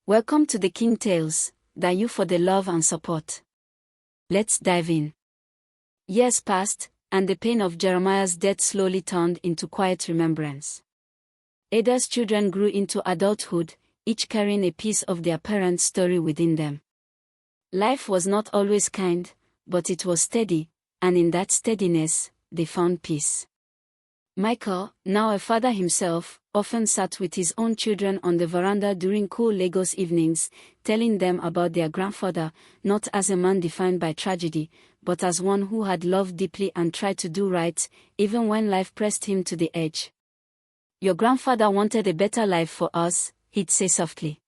Welcome to the King Tales. Thank you for the love and support. Let's dive in. Years passed, and the pain of Jeremiah's death slowly turned into quiet remembrance. Ada's children grew into adulthood, each carrying a piece of their parents' story within them. Life was not always kind, but it was steady, and in that steadiness, they found peace. Michael, now a father himself, often sat with his own children on the veranda during cool Lagos evenings, telling them about their grandfather, not as a man defined by tragedy, but as one who had loved deeply and tried to do right, even when life pressed him to the edge. "Your grandfather wanted a better life for us," he'd say softly.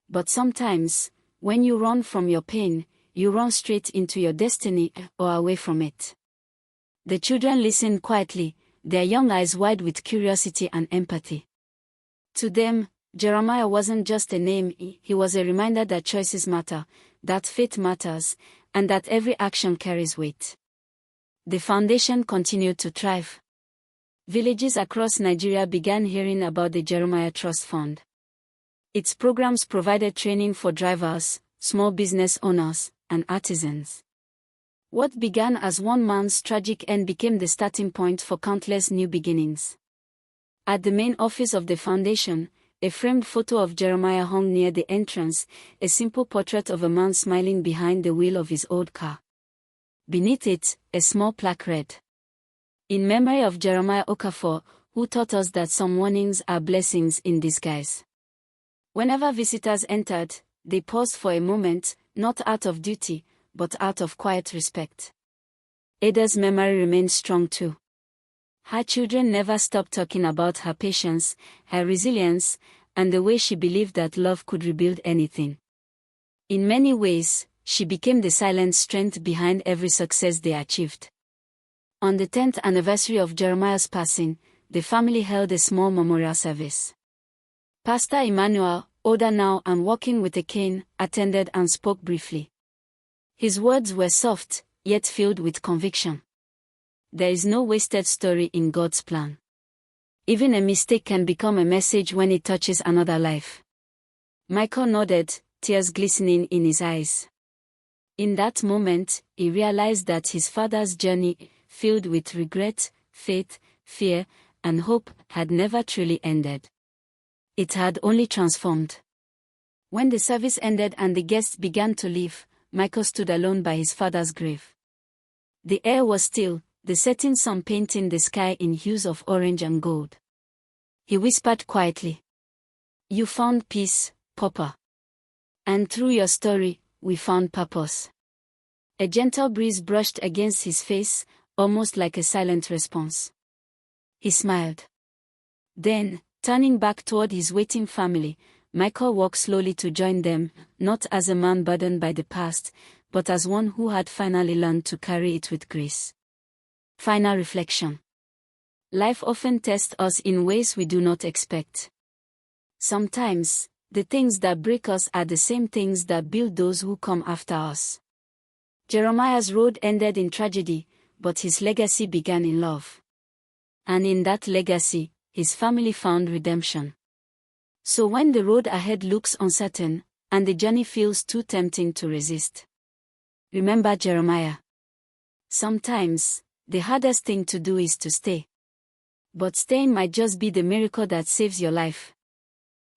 "But sometimes, when you run from your pain, you run straight into your destiny, or away from it." The children listened quietly, their young eyes wide with curiosity and empathy. To them, Jeremiah wasn't just a name, he was a reminder that choices matter, that faith matters, and that every action carries weight. The foundation continued to thrive. Villages across Nigeria began hearing about the Jeremiah Trust Fund. Its programs provided training for drivers, small business owners, and artisans. What began as one man's tragic end became the starting point for countless new beginnings. At the main office of the foundation, a framed photo of Jeremiah hung near the entrance, a simple portrait of a man smiling behind the wheel of his old car. Beneath it, a small plaque read, "In memory of Jeremiah Okafor, who taught us that some warnings are blessings in disguise." Whenever visitors entered, they paused for a moment, not out of duty, but out of quiet respect. Ada's memory remained strong too. Her children never stopped talking about her patience, her resilience, and the way she believed that love could rebuild anything. In many ways, she became the silent strength behind every success they achieved. On the 10th anniversary of Jeremiah's passing, the family held a small memorial service. Pastor Emmanuel, older now and walking with a cane, attended and spoke briefly. His words were soft, yet filled with conviction. There is no wasted story in God's plan. Even a mistake can become a message when it touches another life. Michael nodded, tears glistening in his eyes. In that moment, he realized that his father's journey, filled with regret, faith, fear, and hope, had never truly ended. It had only transformed. When the service ended and the guests began to leave, Michael stood alone by his father's grave. The air was still, the setting sun painting the sky in hues of orange and gold. He whispered quietly, "You found peace, Papa. And through your story, we found purpose." A gentle breeze brushed against his face, almost like a silent response. He smiled. Then, turning back toward his waiting family, Michael walked slowly to join them, not as a man burdened by the past, but as one who had finally learned to carry it with grace. Final reflection. Life often tests us in ways we do not expect. Sometimes, the things that break us are the same things that build those who come after us. Jeremiah's road ended in tragedy, but his legacy began in love. And in that legacy, his family found redemption. So when the road ahead looks uncertain, and the journey feels too tempting to resist, remember Jeremiah. Sometimes, the hardest thing to do is to stay. But staying might just be the miracle that saves your life.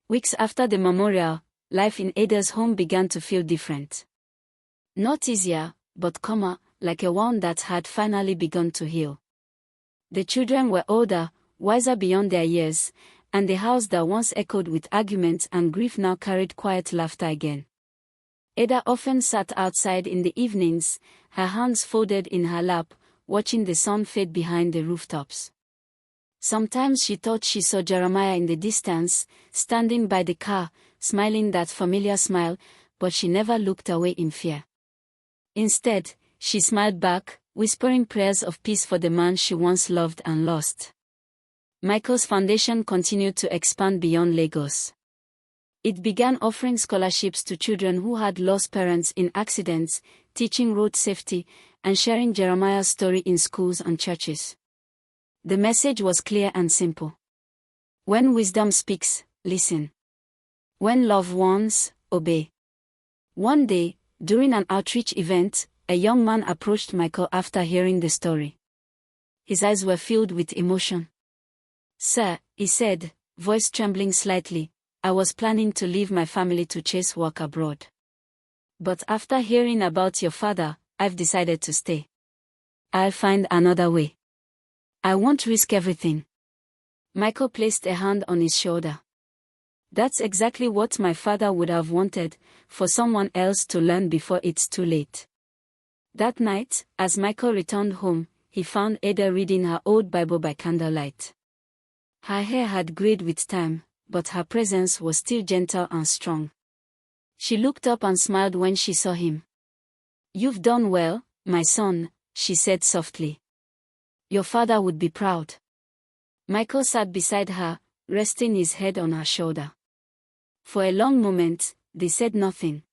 Weeks after the memorial, life in Ada's home began to feel different. Not easier, but calmer, like a wound that had finally begun to heal. The children were older, wiser beyond their years, and the house that once echoed with arguments and grief now carried quiet laughter again. Ada often sat outside in the evenings, her hands folded in her lap, watching the sun fade behind the rooftops. Sometimes she thought she saw Jeremiah in the distance, standing by the car, smiling that familiar smile, but she never looked away in fear. Instead, she smiled back, whispering prayers of peace for the man she once loved and lost. Michael's foundation continued to expand beyond Lagos. It began offering scholarships to children who had lost parents in accidents, teaching road safety, and sharing Jeremiah's story in schools and churches. The message was clear and simple. When wisdom speaks, listen. When loved ones obey. One day, during an outreach event, a young man approached Michael after hearing the story. His eyes were filled with emotion. "Sir," he said, voice trembling slightly, "I was planning to leave my family to chase work abroad. But after hearing about your father, I've decided to stay. I'll find another way. I won't risk everything." Michael placed a hand on his shoulder. "That's exactly what my father would have wanted, for someone else to learn before it's too late." That night, as Michael returned home, he found Ada reading her old Bible by candlelight. Her hair had grayed with time, but her presence was still gentle and strong. She looked up and smiled when she saw him. "You've done well, my son," she said softly. "Your father would be proud." Michael sat beside her, resting his head on her shoulder. For a long moment, they said nothing.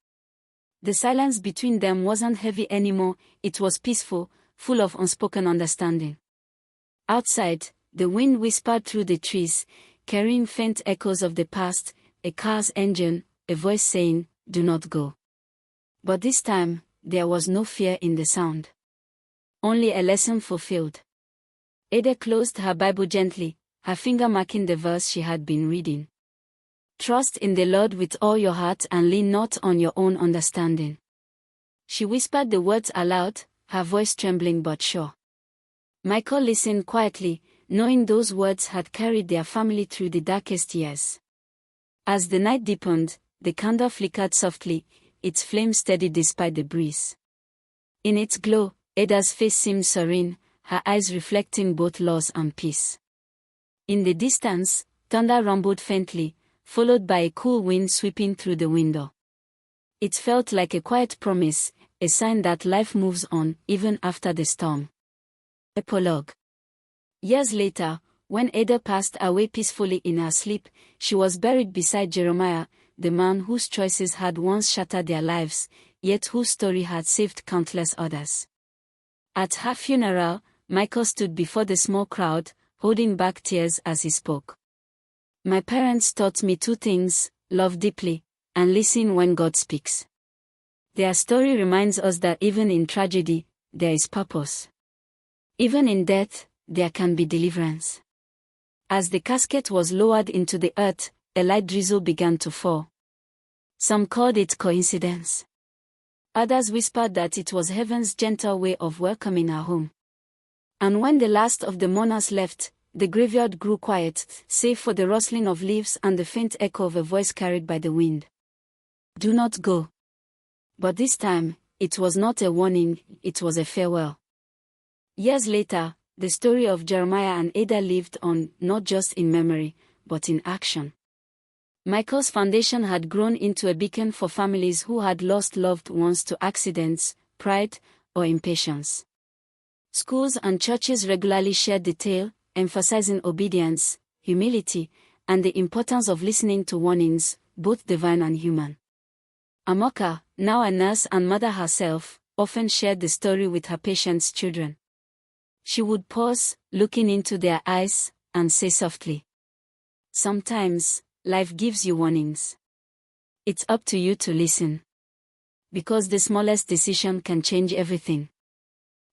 The silence between them wasn't heavy anymore, it was peaceful, full of unspoken understanding. Outside, the wind whispered through the trees, carrying faint echoes of the past, a car's engine, a voice saying, "Do not go." But this time, there was no fear in the sound. Only a lesson fulfilled. Ada closed her Bible gently, her finger marking the verse she had been reading. "Trust in the Lord with all your heart and lean not on your own understanding." She whispered the words aloud, her voice trembling but sure. Michael listened quietly, knowing those words had carried their family through the darkest years. As the night deepened, the candle flickered softly, its flame steady despite the breeze. In its glow, Ada's face seemed serene, her eyes reflecting both loss and peace. In the distance, thunder rumbled faintly, followed by a cool wind sweeping through the window. It felt like a quiet promise, a sign that life moves on even after the storm. Epilogue. Years later, when Ada passed away peacefully in her sleep, she was buried beside Jeremiah, the man whose choices had once shattered their lives, yet whose story had saved countless others. At her funeral, Michael stood before the small crowd, holding back tears as he spoke. "My parents taught me two things: love deeply, and listen when God speaks." Their story reminds us that even in tragedy, there is purpose. Even in death, there can be deliverance. As the casket was lowered into the earth, a light drizzle began to fall. Some called it coincidence. Others whispered that it was heaven's gentle way of welcoming her home. And when the last of the mourners left, the graveyard grew quiet, save for the rustling of leaves and the faint echo of a voice carried by the wind. "Do not go." But this time, it was not a warning, it was a farewell. Years later, the story of Jeremiah and Ada lived on, not just in memory, but in action. Michael's foundation had grown into a beacon for families who had lost loved ones to accidents, pride, or impatience. Schools and churches regularly shared the tale, emphasizing obedience, humility, and the importance of listening to warnings, both divine and human. Amoka, now a nurse and mother herself, often shared the story with her patients' children. She would pause, looking into their eyes, and say softly, "Sometimes, life gives you warnings. It's up to you to listen. Because the smallest decision can change everything."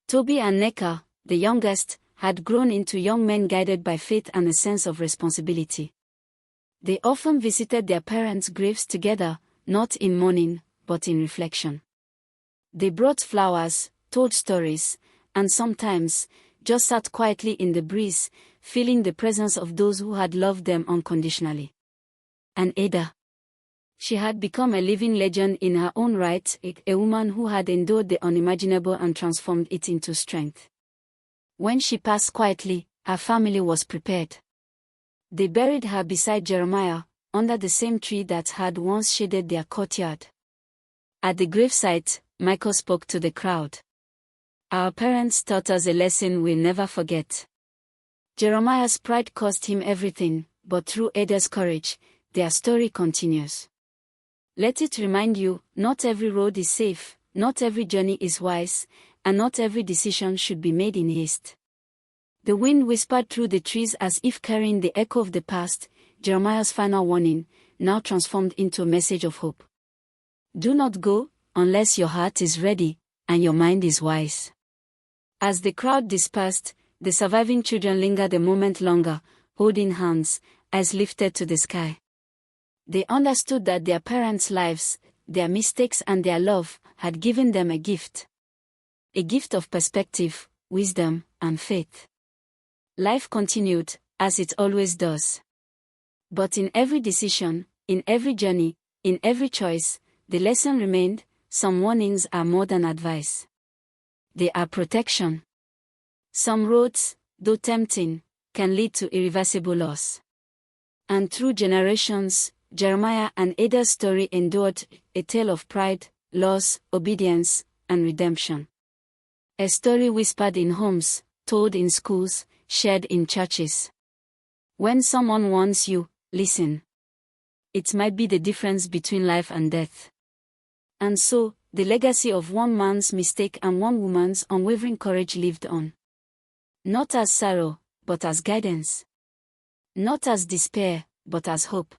Toby and Neka, the youngest, had grown into young men guided by faith and a sense of responsibility. They often visited their parents' graves together, not in mourning, but in reflection. They brought flowers, told stories, and sometimes, just sat quietly in the breeze, feeling the presence of those who had loved them unconditionally. And Ada. She had become a living legend in her own right, a woman who had endured the unimaginable and transformed it into strength. When she passed quietly, her family was prepared. They buried her beside Jeremiah, under the same tree that had once shaded their courtyard. At the gravesite, Michael spoke to the crowd. "Our parents taught us a lesson we'll never forget. Jeremiah's pride cost him everything, but through Ada's courage, their story continues. Let it remind you, not every road is safe, not every journey is wise, and not every decision should be made in haste." The wind whispered through the trees as if carrying the echo of the past, Jeremiah's final warning: now transformed into a message of hope. Do not go, unless your heart is ready, and your mind is wise. As the crowd dispersed, the surviving children lingered a moment longer, holding hands, eyes lifted to the sky. They understood that their parents' lives, their mistakes and their love, had given them a gift. A gift of perspective, wisdom, and faith. Life continued, as it always does. But in every decision, in every journey, in every choice, the lesson remained: some warnings are more than advice. They are protection. Some roads, though tempting, can lead to irreversible loss. And through generations, Jeremiah and Ada's story endured, a tale of pride, loss, obedience, and redemption. A story whispered in homes, told in schools, shared in churches. When someone warns you, listen. It might be the difference between life and death. And so, the legacy of one man's mistake and one woman's unwavering courage lived on. Not as sorrow, but as guidance. Not as despair, but as hope.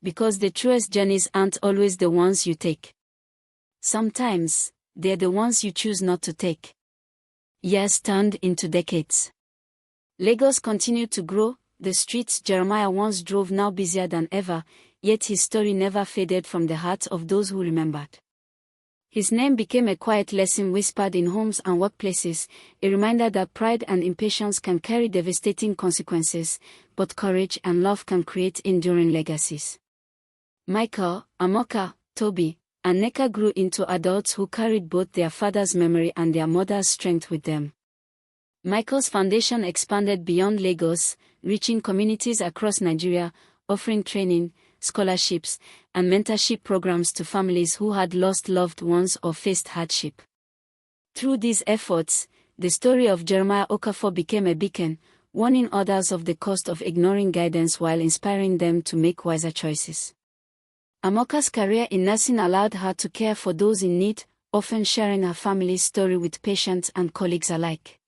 Because the truest journeys aren't always the ones you take. Sometimes, they're the ones you choose not to take. Years turned into decades. Lagos continued to grow, the streets Jeremiah once drove now busier than ever, yet his story never faded from the hearts of those who remembered. His name became a quiet lesson whispered in homes and workplaces, a reminder that pride and impatience can carry devastating consequences, but courage and love can create enduring legacies. Michael, Amoka, Toby, and Nneka grew into adults who carried both their father's memory and their mother's strength with them. Michael's foundation expanded beyond Lagos, reaching communities across Nigeria, offering training, scholarships, and mentorship programs to families who had lost loved ones or faced hardship. Through these efforts, the story of Jeremiah Okafor became a beacon, warning others of the cost of ignoring guidance while inspiring them to make wiser choices. Amoka's career in nursing allowed her to care for those in need, often sharing her family's story with patients and colleagues alike.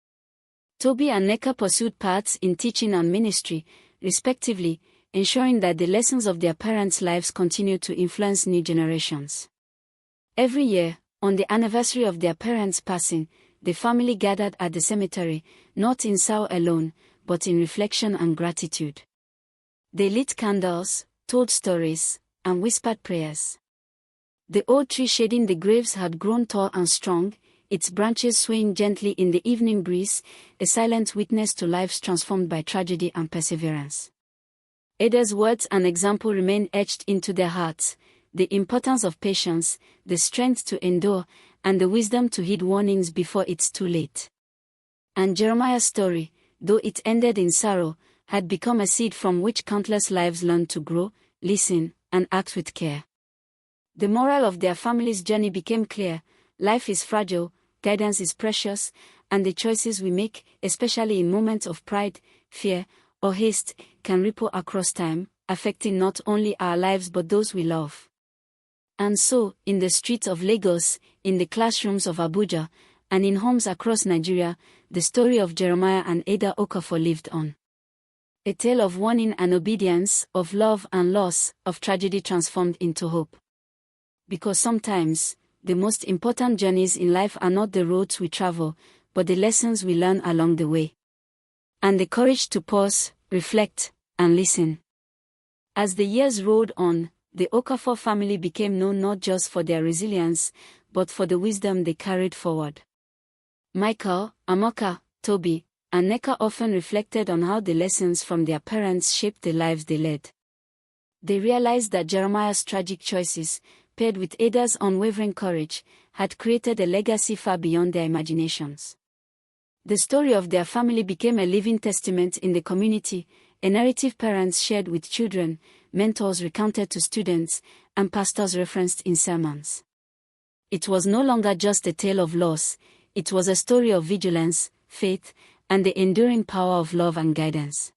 Toby and Nneka pursued paths in teaching and ministry, respectively, ensuring that the lessons of their parents' lives continued to influence new generations. Every year, on the anniversary of their parents' passing, the family gathered at the cemetery, not in sorrow alone, but in reflection and gratitude. They lit candles, told stories, and whispered prayers. The old tree shading the graves had grown tall and strong, its branches swaying gently in the evening breeze, a silent witness to lives transformed by tragedy and perseverance. Ada's words and example remain etched into their hearts: the importance of patience, the strength to endure, and the wisdom to heed warnings before it's too late. And Jeremiah's story, though it ended in sorrow, had become a seed from which countless lives learned to grow, listen, and act with care. The moral of their family's journey became clear: life is fragile, guidance is precious, and the choices we make, especially in moments of pride, fear, or haste, can ripple across time, affecting not only our lives but those we love. And so, in the streets of Lagos, in the classrooms of Abuja, and in homes across Nigeria, the story of Jeremiah and Ada Okafor lived on. A tale of warning and obedience, of love and loss, of tragedy transformed into hope. Because sometimes, the most important journeys in life are not the roads we travel, but the lessons we learn along the way. And the courage to pause, reflect, and listen. As the years rolled on, the Okafor family became known not just for their resilience, but for the wisdom they carried forward. Michael, Amoka, Toby, and Nneka often reflected on how the lessons from their parents shaped the lives they led. They realized that Jeremiah's tragic choices, paired with Ada's unwavering courage, had created a legacy far beyond their imaginations. The story of their family became a living testament in the community, a narrative parents shared with children, mentors recounted to students, and pastors referenced in sermons. It was no longer just a tale of loss, it was a story of vigilance, faith, and the enduring power of love and guidance.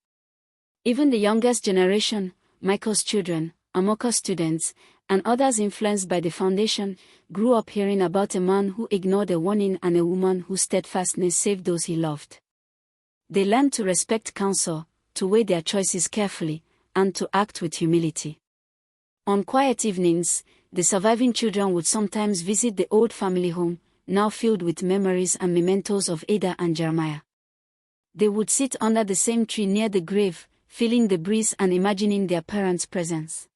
Even the youngest generation, Michael's children, Amoka's students, and others influenced by the foundation, grew up hearing about a man who ignored a warning and a woman whose steadfastness saved those he loved. They learned to respect counsel, to weigh their choices carefully, and to act with humility. On quiet evenings, the surviving children would sometimes visit the old family home, now filled with memories and mementos of Ada and Jeremiah. They would sit under the same tree near the grave, feeling the breeze and imagining their parents' presence.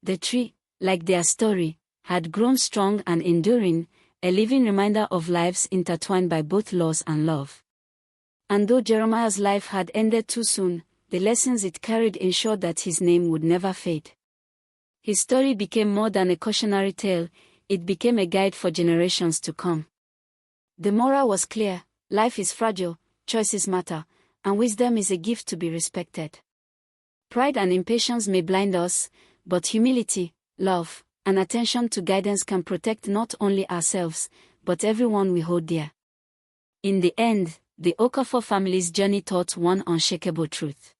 The tree, like their story, had grown strong and enduring, a living reminder of lives intertwined by both loss and love. And though Jeremiah's life had ended too soon, the lessons it carried ensured that his name would never fade. His story became more than a cautionary tale, it became a guide for generations to come. The moral was clear: life is fragile, choices matter, and wisdom is a gift to be respected. Pride and impatience may blind us, but humility, love, and attention to guidance can protect not only ourselves, but everyone we hold dear. In the end, the Okafor family's journey taught one unshakable truth.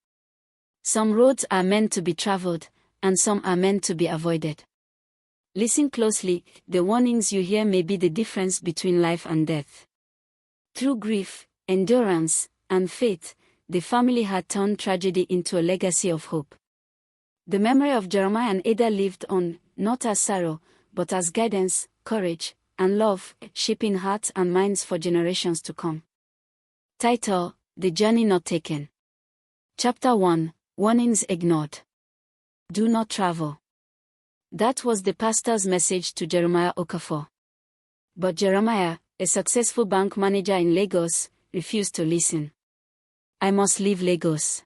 Some roads are meant to be traveled, and some are meant to be avoided. Listen closely, the warnings you hear may be the difference between life and death. Through grief, endurance, and faith, the family had turned tragedy into a legacy of hope. The memory of Jeremiah and Ada lived on, not as sorrow, but as guidance, courage, and love, shaping hearts and minds for generations to come. Title: The Journey Not Taken. Chapter 1: Warnings Ignored. Do not travel. That was the pastor's message to Jeremiah Okafor. But Jeremiah, a successful bank manager in Lagos, refused to listen. I must leave Lagos.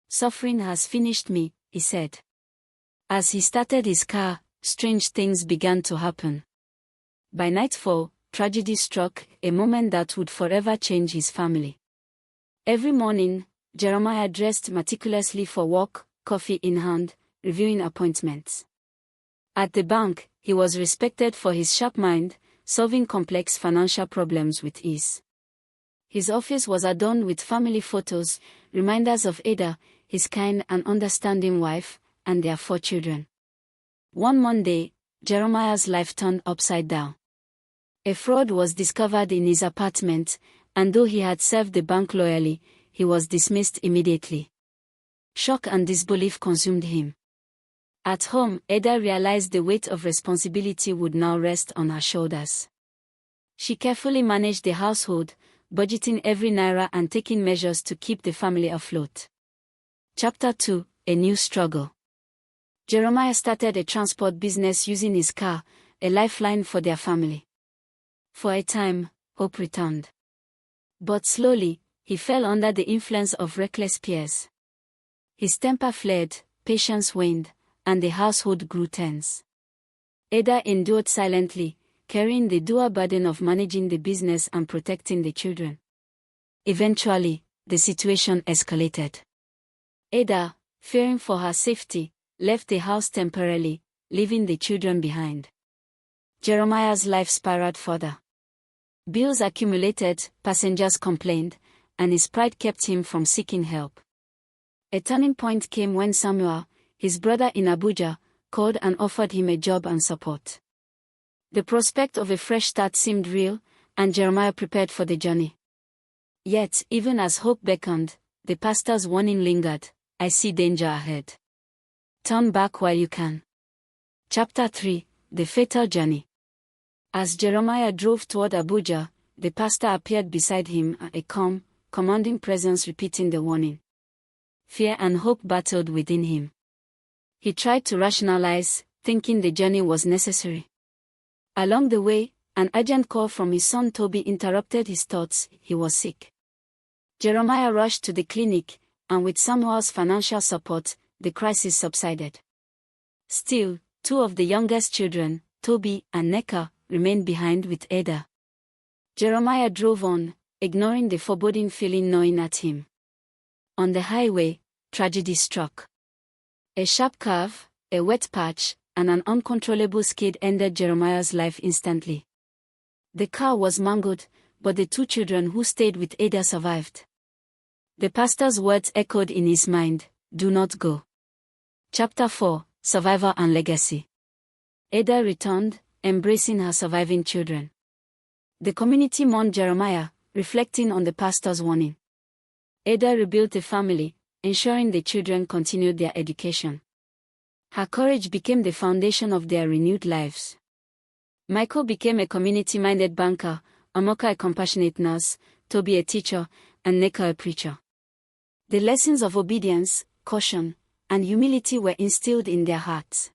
Suffering has finished me, he said. As he started his car, strange things began to happen. By nightfall, tragedy struck, a moment that would forever change his family. Every morning, Jeremiah dressed meticulously for work, coffee in hand, reviewing appointments. At the bank, he was respected for his sharp mind, solving complex financial problems with ease. His office was adorned with family photos, reminders of Ada, his kind and understanding wife, and their 4 children. One Monday, Jeremiah's life turned upside down. A fraud was discovered in his apartment, and though he had served the bank loyally, he was dismissed immediately. Shock and disbelief consumed him. At home, Ada realized the weight of responsibility would now rest on her shoulders. She carefully managed the household, budgeting every naira and taking measures to keep the family afloat. Chapter 2: A New Struggle. Jeremiah started a transport business using his car, a lifeline for their family. For a time, hope returned. But slowly, he fell under the influence of reckless peers. His temper flared, patience waned, and the household grew tense. Ada endured silently, carrying the dual burden of managing the business and protecting the children. Eventually, the situation escalated. Ada, fearing for her safety, left the house temporarily, leaving the children behind. Jeremiah's life spiraled further. Bills accumulated, passengers complained, and his pride kept him from seeking help. A turning point came when Samuel, his brother in Abuja, called and offered him a job and support. The prospect of a fresh start seemed real, and Jeremiah prepared for the journey. Yet, even as hope beckoned, the pastor's warning lingered: I see danger ahead. Turn back while you can. Chapter 3: The Fatal Journey. As Jeremiah drove toward Abuja, the pastor appeared beside him, a calm, commanding presence repeating the warning. Fear and hope battled within him. He tried to rationalize, thinking the journey was necessary. Along the way, an urgent call from his son Toby interrupted his thoughts. He was sick. Jeremiah rushed to the clinic, and with Samuel's financial support, the crisis subsided. Still, 2 of the youngest children, Toby and Neka, remained behind with Ada. Jeremiah drove on, ignoring the foreboding feeling gnawing at him. On the highway, tragedy struck. A sharp curve, a wet patch, and an uncontrollable skid ended Jeremiah's life instantly. The car was mangled, but the 2 children who stayed with Ada survived. The pastor's words echoed in his mind: do not go. Chapter 4: Survivor and Legacy. Ada returned, embracing her surviving children. The community mourned Jeremiah, reflecting on the pastor's warning. Ada rebuilt a family, ensuring the children continued their education. Her courage became the foundation of their renewed lives. Michael became a community-minded banker, Amoka a compassionate nurse, Toby a teacher, and Neka a preacher. The lessons of obedience, caution, and humility were instilled in their hearts.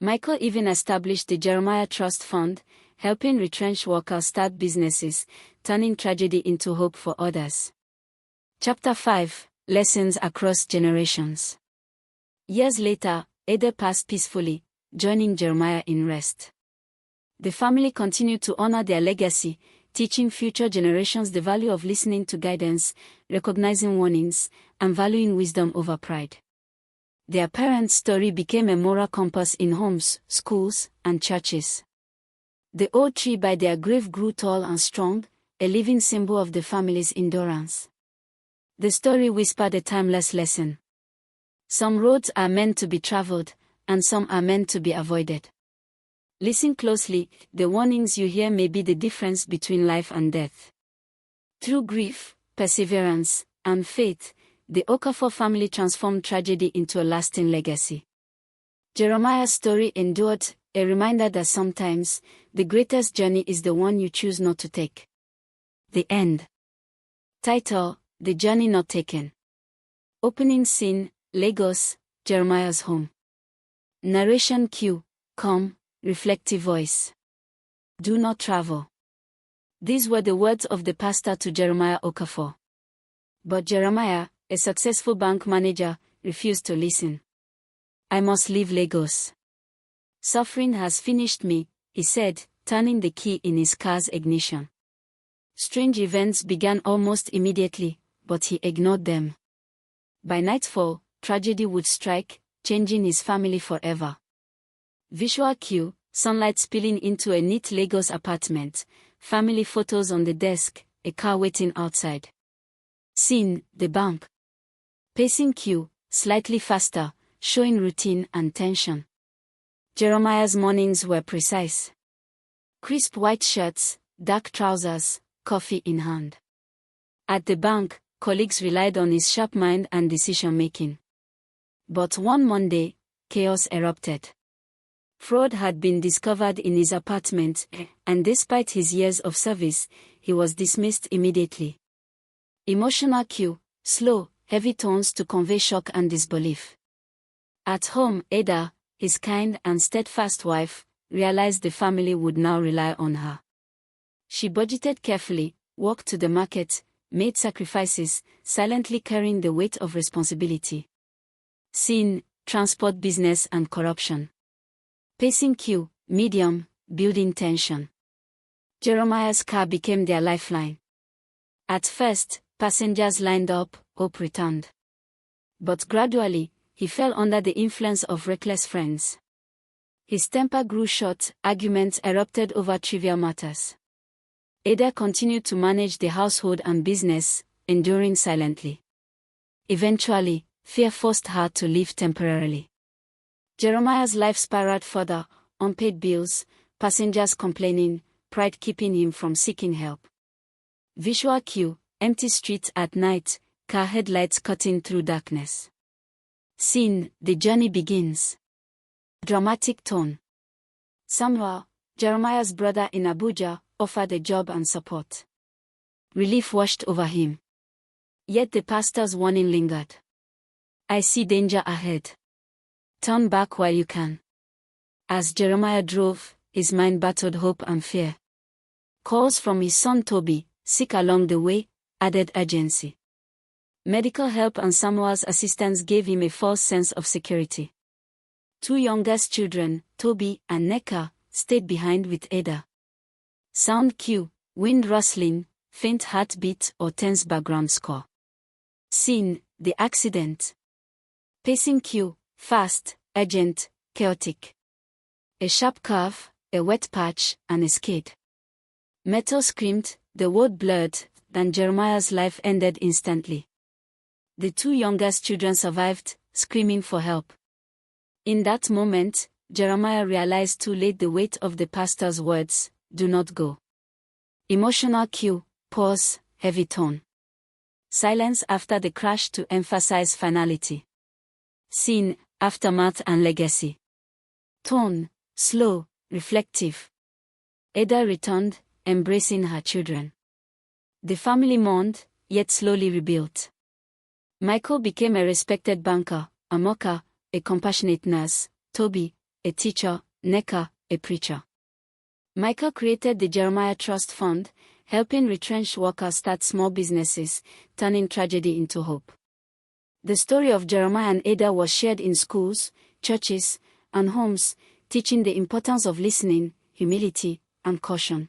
Michael even established the Jeremiah Trust Fund, helping retrenched workers start businesses, turning tragedy into hope for others. Chapter 5: Lessons Across Generations. Years later, Ada passed peacefully, joining Jeremiah in rest. The family continued to honor their legacy, teaching future generations the value of listening to guidance, recognizing warnings, and valuing wisdom over pride. Their parents' story became a moral compass in homes, schools, and churches. The old tree by their grave grew tall and strong, a living symbol of the family's endurance. The story whispered a timeless lesson. Some roads are meant to be traveled, and some are meant to be avoided. Listen closely, the warnings you hear may be the difference between life and death. Through grief, perseverance, and faith, the Okafor family transformed tragedy into a lasting legacy. Jeremiah's story endured, a reminder that sometimes, the greatest journey is the one you choose not to take. The end. Title: The Journey Not Taken. Opening scene: Lagos, Jeremiah's home. Narration cue: calm, reflective voice. Do not travel. These were the words of the pastor to Jeremiah Okafor. But Jeremiah, a successful bank manager, refused to listen. I must leave Lagos. Suffering has finished me, he said, turning the key in his car's ignition. Strange events began almost immediately, but he ignored them. By nightfall, tragedy would strike, changing his family forever. Visual cue: sunlight spilling into a neat Lagos apartment, family photos on the desk, a car waiting outside. Scene: the bank. Pacing cue: slightly faster, showing routine and tension. Jeremiah's mornings were precise. Crisp white shirts, dark trousers, coffee in hand. At the bank, colleagues relied on his sharp mind and decision-making. But one Monday, chaos erupted. Fraud had been discovered in his apartment, and despite his years of service, he was dismissed immediately. Emotional cue: slow, heavy tones to convey shock and disbelief. At home, Ada, his kind and steadfast wife, realized the family would now rely on her. She budgeted carefully, walked to the market, made sacrifices, silently carrying the weight of responsibility. Scene: transport business and corruption. Pacing cue: medium, building tension. Jeremiah's car became their lifeline. At first, passengers lined up, hope returned. But gradually, he fell under the influence of reckless friends. His temper grew short, arguments erupted over trivial matters. Ada continued to manage the household and business, enduring silently. Eventually, fear forced her to leave temporarily. Jeremiah's life spiraled further: unpaid bills, passengers complaining, pride keeping him from seeking help. Visual cue: empty streets at night, car headlights cutting through darkness. Scene: the journey begins. Dramatic tone. Samuel, Jeremiah's brother in Abuja, offered a job and support. Relief washed over him. Yet the pastor's warning lingered. I see danger ahead. Turn back while you can. As Jeremiah drove, his mind battled hope and fear. Calls from his son Toby, sick along the way, added urgency. Medical help and Samuel's assistance gave him a false sense of security. Two youngest children, Toby and Neka, stayed behind with Ada. Sound cue: wind rustling, faint heartbeat or tense background score. Scene: the accident. Pacing cue: fast, urgent, chaotic. A sharp curve, a wet patch, and a skid. Metal screamed, the word blurred, then Jeremiah's life ended instantly. The two youngest children survived, screaming for help. In that moment, Jeremiah realized too late the weight of the pastor's words: do not go. Emotional cue: pause, heavy tone. Silence after the crash to emphasize finality. Scene: Aftermath and Legacy. Tone, slow, reflective. Ada returned, embracing her children. The family mourned, yet slowly rebuilt. Michael became a respected banker, Amoka, a compassionate nurse, Toby, a teacher, Neka, a preacher. Michael created the Jeremiah Trust Fund, helping retrenched workers start small businesses, turning tragedy into hope. The story of Jeremiah and Ada was shared in schools, churches, and homes, teaching the importance of listening, humility, and caution.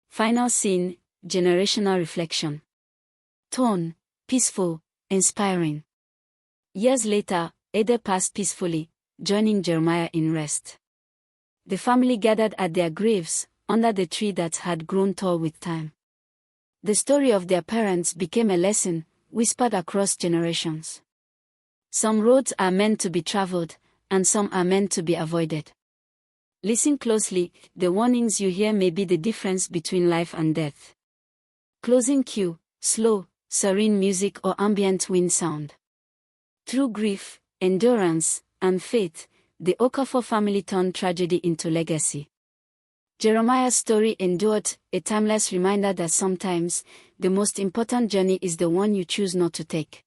Final scene, generational reflection. Tone, peaceful, inspiring. Years later, Ada passed peacefully, joining Jeremiah in rest. The family gathered at their graves, under the tree that had grown tall with time. The story of their parents became a lesson, whispered across generations. Some roads are meant to be traveled, and some are meant to be avoided. Listen closely, the warnings you hear may be the difference between life and death. Closing cue, slow, serene music or ambient wind sound. Through grief, endurance, and faith, the Okafor family turned tragedy into legacy. Jeremiah's story endured, a timeless reminder that sometimes, the most important journey is the one you choose not to take.